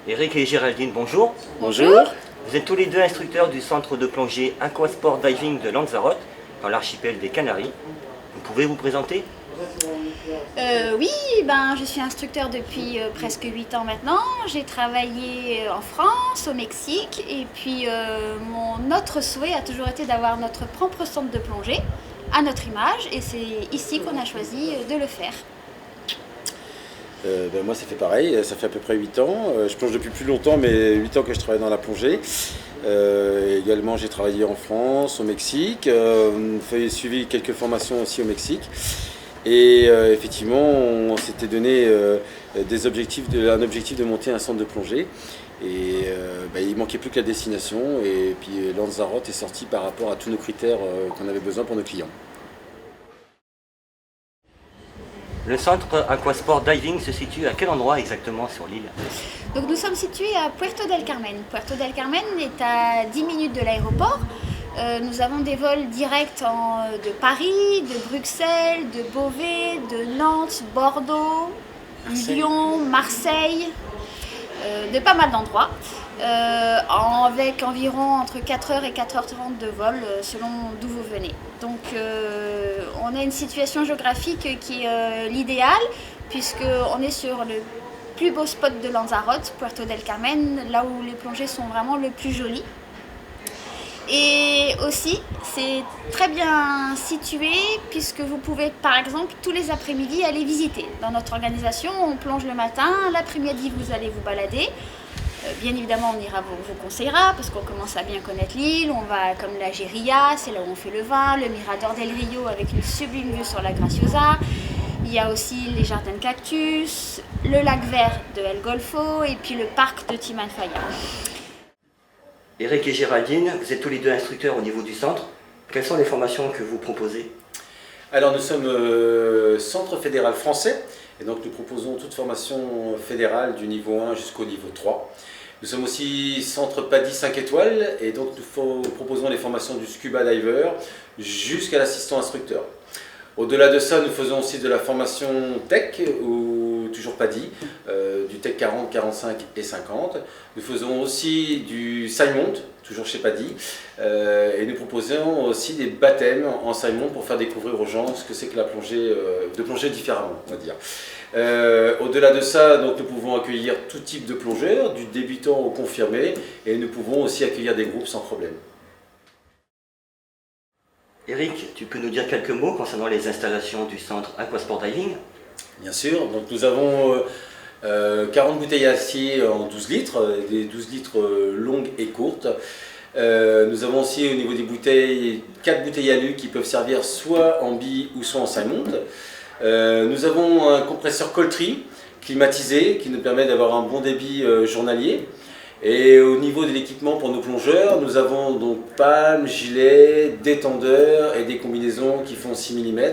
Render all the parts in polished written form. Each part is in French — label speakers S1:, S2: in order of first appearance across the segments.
S1: Eric et Géraldine, bonjour.
S2: Bonjour.
S1: Vous êtes tous les deux instructeurs du centre de plongée Aquasport Diving de Lanzarote, dans l'archipel des Canaries. Vous pouvez vous présenter?
S3: Oui, je suis instructeur depuis presque 8 ans maintenant. J'ai travaillé en France, au Mexique, et puis notre souhait a toujours été d'avoir notre propre centre de plongée à notre image, et c'est ici qu'on a choisi de le faire.
S2: Moi ça fait pareil, ça fait à peu près 8 ans. Je plonge depuis plus longtemps, mais 8 ans que je travaille dans la plongée. Également j'ai travaillé en France, au Mexique, j'ai suivi quelques formations aussi au Mexique. Et effectivement on s'était donné un objectif de monter un centre de plongée. Et il manquait plus que la destination, et puis Lanzarote est sorti par rapport à tous nos critères qu'on avait besoin pour nos clients.
S1: Le centre Aquasport Diving se situe à quel endroit exactement sur l'île?
S3: Donc nous sommes situés à Puerto del Carmen. Puerto del Carmen est à 10 minutes de l'aéroport. Nous avons des vols directs de Paris, de Bruxelles, de Beauvais, de Nantes, Bordeaux, Lyon, Marseille, de pas mal d'endroits, avec environ entre 4h et 4h30 de vol selon d'où vous venez. Donc on a une situation géographique qui est l'idéal, puisqu'on est sur le plus beau spot de Lanzarote, Puerto del Carmen, là où les plongées sont vraiment le plus jolies. Et aussi, c'est très bien situé puisque vous pouvez, par exemple, tous les après-midi aller visiter. Dans notre organisation, on plonge le matin, l'après-midi, vous allez vous balader. Bien évidemment, on vous conseillera parce qu'on commence à bien connaître l'île. On va comme la Geria, c'est là où on fait le vin, le Mirador del Rio avec une sublime vue sur la Graciosa. Il y a aussi les jardins de cactus, le lac vert de El Golfo et puis le parc de Timanfaya.
S1: Eric et Géraldine, vous êtes tous les deux instructeurs au niveau du centre. Quelles sont les formations que vous proposez?
S2: Alors nous sommes centre fédéral français, et donc nous proposons toute formation fédérale du niveau 1 jusqu'au niveau 3. Nous sommes aussi centre PADI 5 étoiles, et donc nous proposons les formations du scuba diver jusqu'à l'assistant instructeur. Au-delà de ça, nous faisons aussi de la formation tech, ou toujours PADI, du tech 40, 45 et 50. Nous faisons aussi du Simont, toujours chez PADI, et nous proposons aussi des baptêmes en Simont pour faire découvrir aux gens ce que c'est que la plongée, de plonger différemment, on va dire. Au-delà de ça, donc, nous pouvons accueillir tout type de plongeurs, du débutant au confirmé, et nous pouvons aussi accueillir des groupes sans problème.
S1: Eric, tu peux nous dire quelques mots concernant les installations du centre Aquasport Diving?
S2: Bien sûr, donc nous avons 40 bouteilles à acier en 12 litres, des 12 litres longues et courtes. Nous avons aussi au niveau des bouteilles 4 bouteilles alu qui peuvent servir soit en billes ou soit en Simont. Nous avons un compresseur Coltri climatisé qui nous permet d'avoir un bon débit journalier. Et au niveau de l'équipement pour nos plongeurs, nous avons donc palmes, gilets, détendeurs et des combinaisons qui font 6 mm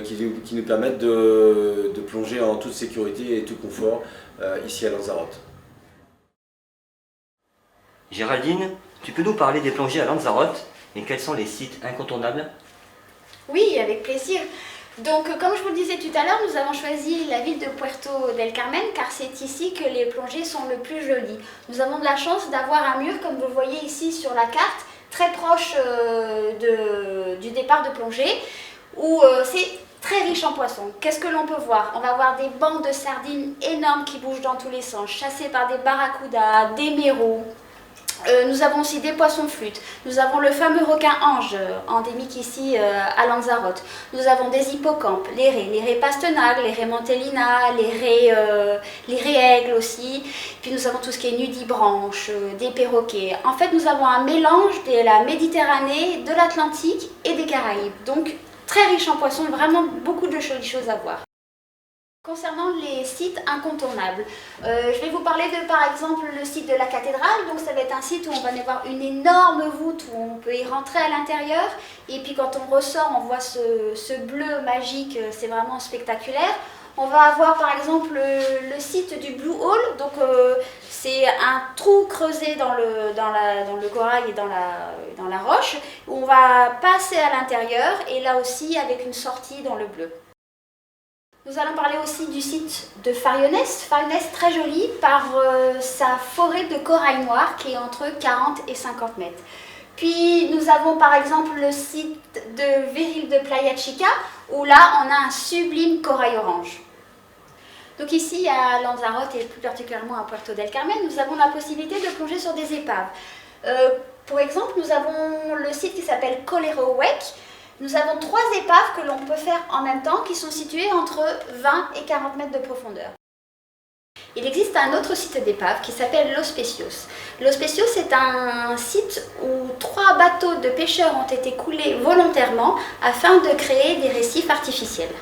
S2: qui nous permettent de plonger en toute sécurité et tout confort ici à Lanzarote.
S1: Géraldine, tu peux nous parler des plongées à Lanzarote et quels sont les sites incontournables?
S3: Oui, avec plaisir. Donc, comme je vous le disais tout à l'heure, nous avons choisi la ville de Puerto del Carmen car c'est ici que les plongées sont le plus jolies. Nous avons de la chance d'avoir un mur, comme vous le voyez ici sur la carte, très proche du départ de plongée, où c'est très riche en poissons. Qu'est-ce que l'on peut voir? On va voir des bandes de sardines énormes qui bougent dans tous les sens, chassées par des barracudas, des mérous. Nous avons aussi des poissons flûtes, nous avons le fameux requin ange, endémique ici à Lanzarote. Nous avons des hippocampes, les raies pastenagues, les raies mantellina, les raies aigles aussi. Puis nous avons tout ce qui est nudibranche, des perroquets. En fait, nous avons un mélange de la Méditerranée, de l'Atlantique et des Caraïbes. Donc très riche en poissons, vraiment beaucoup de jolies choses à voir. Concernant les sites incontournables, je vais vous parler de par exemple le site de la cathédrale. Donc ça va être un site où on va avoir une énorme voûte où on peut y rentrer à l'intérieur, et puis quand on ressort on voit ce bleu magique, c'est vraiment spectaculaire. On va avoir par exemple le site du Blue Hole, donc c'est un trou creusé dans le corail et dans la roche, où on va passer à l'intérieur et là aussi avec une sortie dans le bleu. Nous allons parler aussi du site de Farionest. Farionest, très joli par sa forêt de corail noir qui est entre 40 et 50 mètres. Puis nous avons par exemple le site de Viril de Playa Chica où là on a un sublime corail orange. Donc ici à Lanzarote et plus particulièrement à Puerto del Carmen, nous avons la possibilité de plonger sur des épaves. Pour exemple, nous avons le site qui s'appelle Colero Wek. Nous avons 3 épaves que l'on peut faire en même temps qui sont situées entre 20 et 40 mètres de profondeur. Il existe un autre site d'épave qui s'appelle Los Pecios. Los Pecios est un site où 3 bateaux de pêcheurs ont été coulés volontairement afin de créer des récifs artificiels.